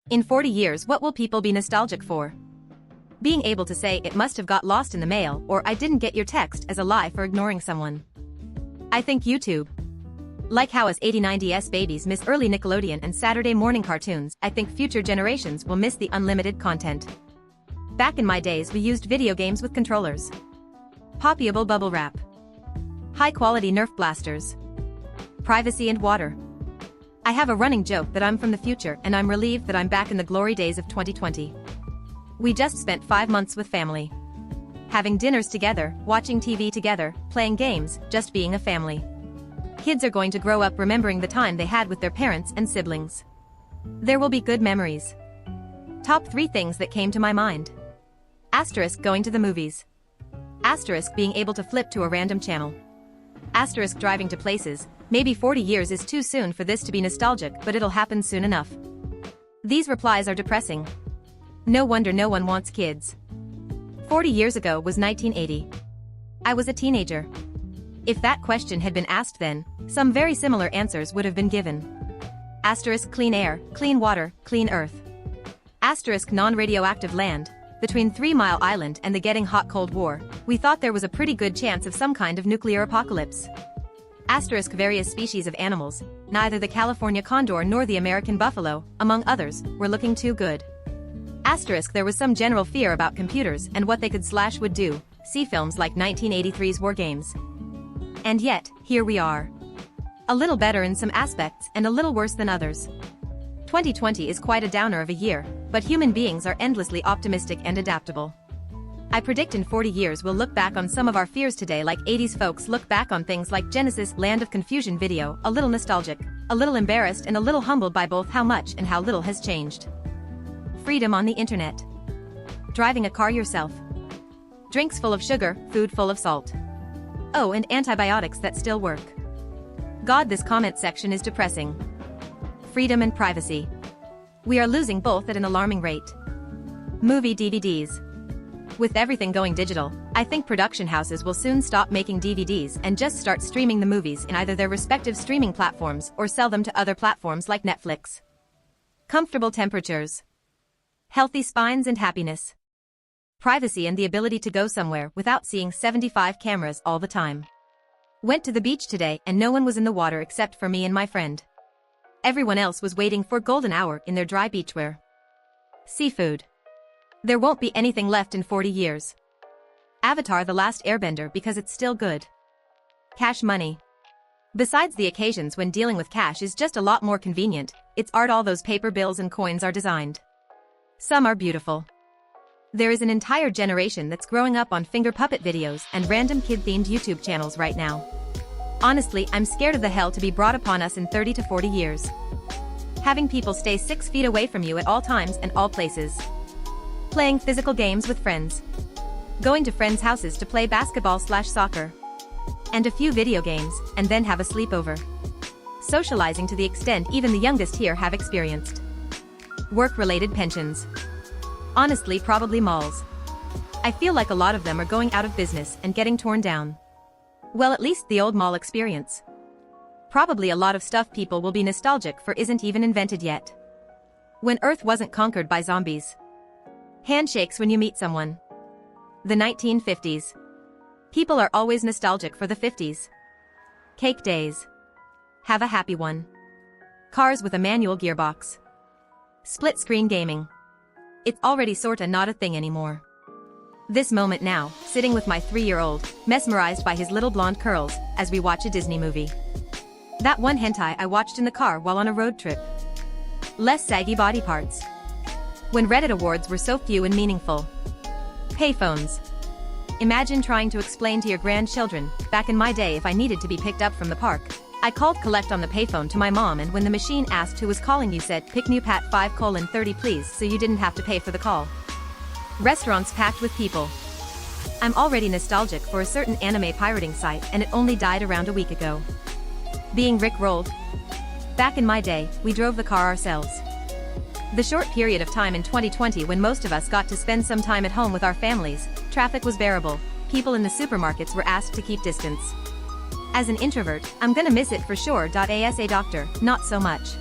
In 40 years, what will people be nostalgic for? Being able to say it must have got lost in the mail or I didn't get your text as a lie for ignoring someone. I think YouTube. Like how us 80-90s babies miss early Nickelodeon and Saturday morning cartoons, I think future generations will miss the unlimited content. Back in my days we used video games with controllers. Poppyable bubble wrap. High-quality Nerf blasters. Privacy and water. I have a running joke that I'm from the future and I'm relieved that I'm back in the glory days of 2020. We just spent 5 months with family. Having dinners together, watching TV together, playing games, just being a family. Kids are going to grow up remembering the time they had with their parents and siblings. There will be good memories. Top 3 things that came to my mind. Asterisk going to the movies. Asterisk being able to flip to a random channel. Asterisk driving to places. Maybe 40 years is too soon for this to be nostalgic, but it'll happen soon enough. These replies are depressing. No wonder no one wants kids. 40 years ago was 1980. I was a teenager. If that question had been asked then, some very similar answers would have been given. Asterisk clean air, clean water, clean earth. Asterisk non-radioactive land. Between 3 Mile Island and the getting hot Cold War, we thought there was a pretty good chance of some kind of nuclear apocalypse. Asterisk various species of animals, neither the California condor nor the American buffalo, among others, were looking too good. Asterisk there was some general fear about computers and what they could/would do, see films like 1983's War Games. And yet, here we are. A little better in some aspects and a little worse than others. 2020 is quite a downer of a year, but human beings are endlessly optimistic and adaptable. I predict in 40 years we'll look back on some of our fears today like 80s folks look back on things like Genesis Land of Confusion video, a little nostalgic, a little embarrassed and a little humbled by both how much and how little has changed. Freedom on the internet. Driving a car yourself. Drinks full of sugar, food full of salt. Oh, and antibiotics that still work. God, this comment section is depressing. Freedom and privacy. We are losing both at an alarming rate. Movie DVDs. With everything going digital, I think production houses will soon stop making DVDs and just start streaming the movies in either their respective streaming platforms or sell them to other platforms like Netflix. Comfortable temperatures. Healthy spines and happiness. Privacy and the ability to go somewhere without seeing 75 cameras all the time. Went to the beach today and no one was in the water except for me and my friend. Everyone else was waiting for golden hour in their dry beachwear. Seafood. There won't be anything left in 40 years. Avatar: The Last Airbender because it's still good. Cash money. Besides the occasions when dealing with cash is just a lot more convenient, it's art all those paper bills and coins are designed. Some are beautiful. There is an entire generation that's growing up on finger puppet videos and random kid-themed YouTube channels right now. Honestly, I'm scared of the hell to be brought upon us in 30 to 40 years. Having people stay 6 feet away from you at all times and all places. Playing physical games with friends. Going to friends' houses to play basketball/soccer. And a few video games, and then have a sleepover. Socializing to the extent even the youngest here have experienced. Work-related pensions. Honestly, probably malls. I feel like a lot of them are going out of business and getting torn down. Well, at least the old mall experience. Probably a lot of stuff people will be nostalgic for isn't even invented yet. When Earth wasn't conquered by zombies. Handshakes when you meet someone. The 1950s. People are always nostalgic for the 50s. Cake days. Have a happy one. Cars with a manual gearbox. Split-screen gaming. It's already sorta not a thing anymore. This moment now, sitting with my 3-year-old, mesmerized by his little blonde curls, as we watch a Disney movie. That one hentai I watched in the car while on a road trip. Less saggy body parts. When Reddit awards were so few and meaningful. Payphones. Imagine trying to explain to your grandchildren, back in my day if I needed to be picked up from the park, I called collect on the payphone to my mom and when the machine asked who was calling you said pick new pat 5:30 please so you didn't have to pay for the call. Restaurants packed with people. I'm already nostalgic for a certain anime pirating site and it only died around a week ago. Being rickrolled. Back in my day, we drove the car ourselves. The short period of time in 2020 when most of us got to spend some time at home with our families, traffic was bearable, people in the supermarkets were asked to keep distance. As an introvert, I'm gonna miss it for sure. Asa doctor, not so much.